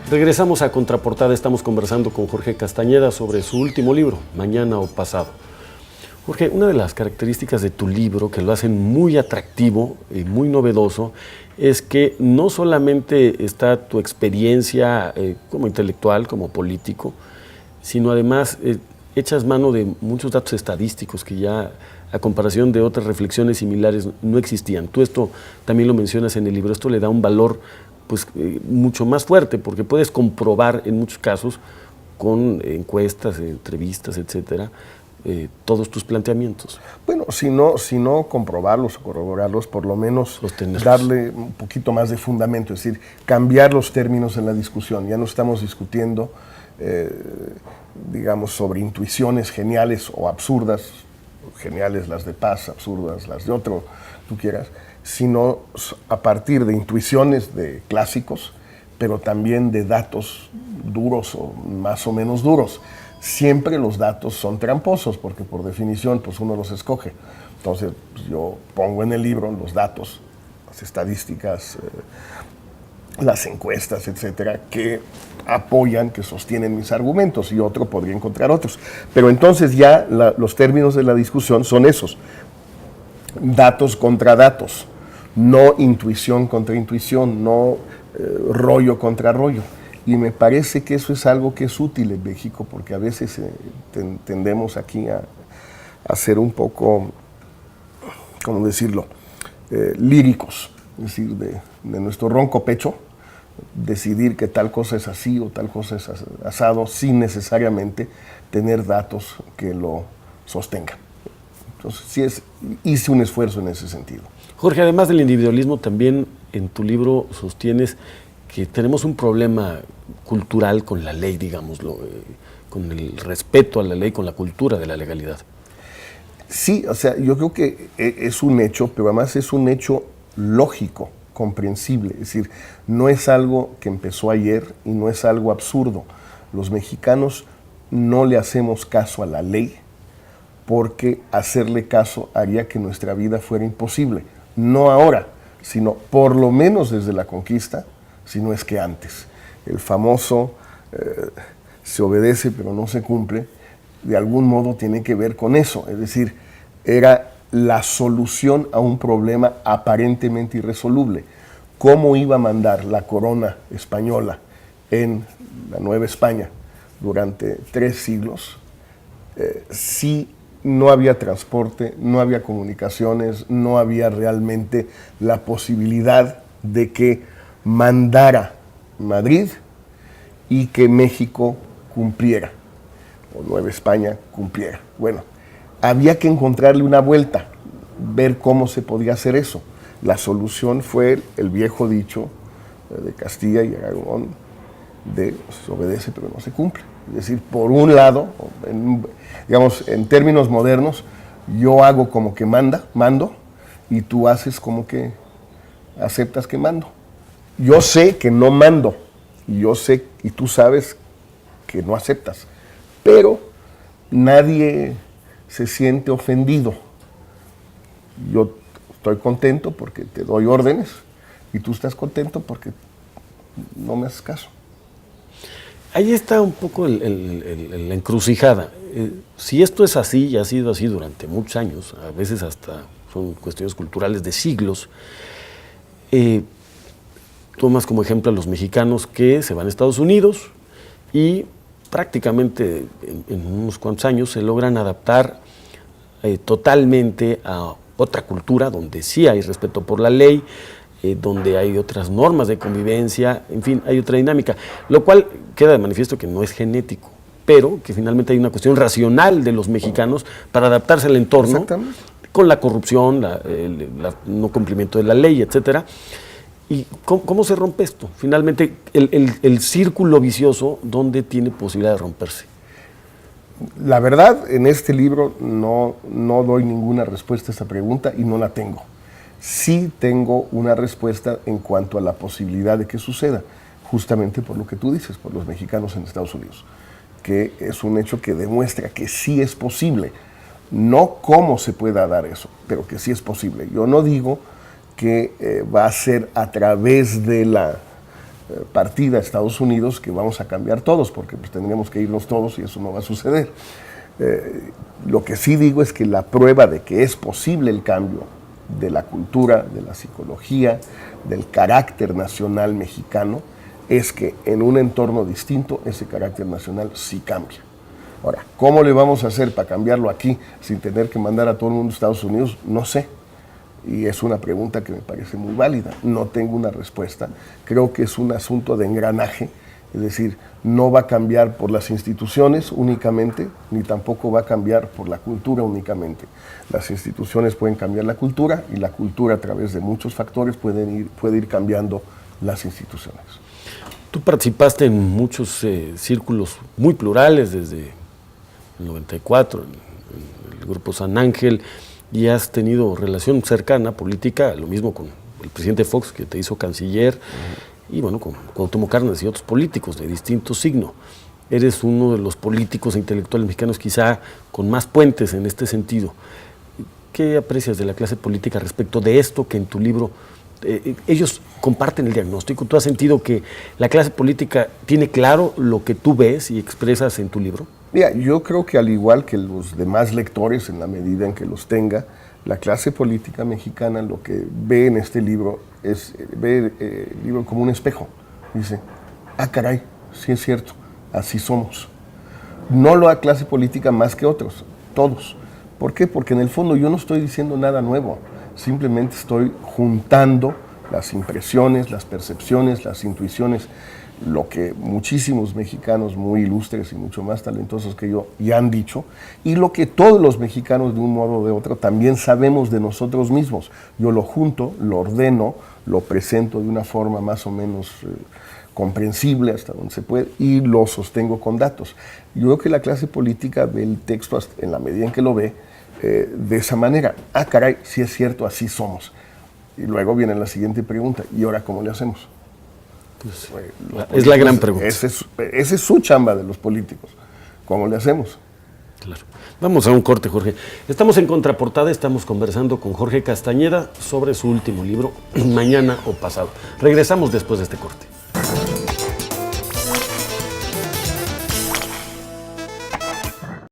Regresamos a Contraportada, estamos conversando con Jorge Castañeda sobre su último libro, Mañana o Pasado. Jorge, una de las características de tu libro que lo hacen muy atractivo y muy novedoso es que no solamente está tu experiencia como intelectual, como político, sino además echas mano de muchos datos estadísticos que ya, a comparación de otras reflexiones similares, no existían. Tú esto también lo mencionas en el libro, esto le da un valor pues, mucho más fuerte, porque puedes comprobar en muchos casos con encuestas, entrevistas, etcétera, todos tus planteamientos. Bueno, si no comprobarlos o corroborarlos, por lo menos darle un poquito más de fundamento, es decir, cambiar los términos en la discusión. Ya no estamos discutiendo, digamos, sobre intuiciones geniales o absurdas, geniales las de Paz, absurdas las de otro, tú quieras, sino a partir de intuiciones de clásicos, pero también de datos duros o más o menos duros. Siempre los datos son tramposos, porque por definición pues uno los escoge. Entonces pues, yo pongo en el libro los datos, las estadísticas, las encuestas, etcétera, que apoyan, que sostienen mis argumentos, y otro podría encontrar otros. Pero entonces ya los términos de la discusión son esos: datos contra datos, no intuición contra intuición, no rollo contra rollo. Y me parece que eso es algo que es útil en México, porque a veces tendemos aquí a ser un poco, ¿cómo decirlo?, líricos, es decir, de nuestro ronco pecho, decidir que tal cosa es así o tal cosa es asado, sin necesariamente tener datos que lo sostengan. Entonces, hice un esfuerzo en ese sentido. Jorge, además del individualismo, también en tu libro sostienes que tenemos un problema cultural con la ley, digámoslo, con el respeto a la ley, con la cultura de la legalidad. Sí, o sea, yo creo que es un hecho, pero además es un hecho lógico, comprensible. Es decir, no es algo que empezó ayer y no es algo absurdo. Los mexicanos no le hacemos caso a la ley porque hacerle caso haría que nuestra vida fuera imposible. No ahora, sino por lo menos desde la conquista, si no es que antes. El famoso se obedece pero no se cumple, de algún modo tiene que ver con eso. Es decir, era la solución a un problema aparentemente irresoluble. ¿Cómo iba a mandar la corona española en la Nueva España durante 3 siglos si no había transporte, no había comunicaciones, no había realmente la posibilidad de que mandara Madrid y que México cumpliera, o Nueva España cumpliera? Bueno, había que encontrarle una vuelta, ver cómo se podía hacer eso. La solución fue el viejo dicho de Castilla y Aragón de se obedece pero no se cumple. Es decir, por un lado, digamos, en términos modernos, yo hago como que mando, y tú haces como que aceptas que mando. Yo sé que no mando, y yo sé, y tú sabes que no aceptas, pero nadie se siente ofendido. Yo estoy contento porque te doy órdenes, y tú estás contento porque no me haces caso. Ahí está un poco la encrucijada. Si esto es así y ha sido así durante muchos años, a veces hasta son cuestiones culturales de siglos, tomas como ejemplo a los mexicanos que se van a Estados Unidos y prácticamente en unos cuantos años se logran adaptar totalmente a otra cultura donde sí hay respeto por la ley, donde hay otras normas de convivencia, en fin, hay otra dinámica, lo cual queda de manifiesto que no es genético, pero que finalmente hay una cuestión racional de los mexicanos para adaptarse al entorno, con la corrupción, el no cumplimiento de la ley, etcétera. ¿Y cómo se rompe esto? Finalmente, el círculo vicioso, ¿dónde tiene posibilidad de romperse? La verdad, en este libro no doy ninguna respuesta a esa pregunta y no la tengo. Sí tengo una respuesta en cuanto a la posibilidad de que suceda, justamente por lo que tú dices, por los mexicanos en Estados Unidos, que es un hecho que demuestra que sí es posible, no cómo se pueda dar eso, pero que sí es posible. Yo no digo que va a ser a través de la partida a Estados Unidos que vamos a cambiar todos, porque pues tendríamos que irnos todos y eso no va a suceder. Lo que sí digo es que la prueba de que es posible el cambio de la cultura, de la psicología, del carácter nacional mexicano, es que en un entorno distinto ese carácter nacional sí cambia. Ahora, ¿cómo le vamos a hacer para cambiarlo aquí sin tener que mandar a todo el mundo a Estados Unidos? No sé. Y es una pregunta que me parece muy válida. No tengo una respuesta. Creo que es un asunto de engranaje. Es decir, no va a cambiar por las instituciones únicamente, ni tampoco va a cambiar por la cultura únicamente. Las instituciones pueden cambiar la cultura y la cultura a través de muchos factores puede ir cambiando las instituciones. Tú participaste en muchos círculos muy plurales desde el 94, en el Grupo San Ángel, y has tenido relación cercana, política, lo mismo con el presidente Fox, que te hizo canciller, y bueno, con Cuauhtémoc Cárdenas y otros políticos de distinto signo. Eres uno de los políticos e intelectuales mexicanos quizá con más puentes en este sentido. ¿Qué aprecias de la clase política respecto de esto que en tu libro ellos comparten el diagnóstico? ¿Tú has sentido que la clase política tiene claro lo que tú ves y expresas en tu libro? Mira, yo creo que al igual que los demás lectores, en la medida en que los tenga, la clase política mexicana lo que ve en este libro es ve el libro como un espejo. Dice, caray, sí es cierto, así somos. No la clase política más que otros, todos. ¿Por qué? Porque en el fondo yo no estoy diciendo nada nuevo, simplemente estoy juntando las impresiones, las percepciones, las intuiciones, lo que muchísimos mexicanos muy ilustres y mucho más talentosos que yo ya han dicho, y lo que todos los mexicanos de un modo o de otro también sabemos de nosotros mismos. Yo lo junto, lo ordeno, lo presento de una forma más o menos comprensible hasta donde se puede y lo sostengo con datos. Yo creo que la clase política ve el texto en la medida en que lo ve de esa manera. Caray, sí es cierto, así somos. Y luego viene la siguiente pregunta, ¿y ahora cómo le hacemos? Pues, es la gran pregunta. Esa es su chamba de los políticos. ¿Cómo le hacemos? Claro. Vamos a un corte, Jorge. Estamos en Contraportada, estamos conversando con Jorge Castañeda sobre su último libro, Mañana o Pasado. Regresamos después de este corte.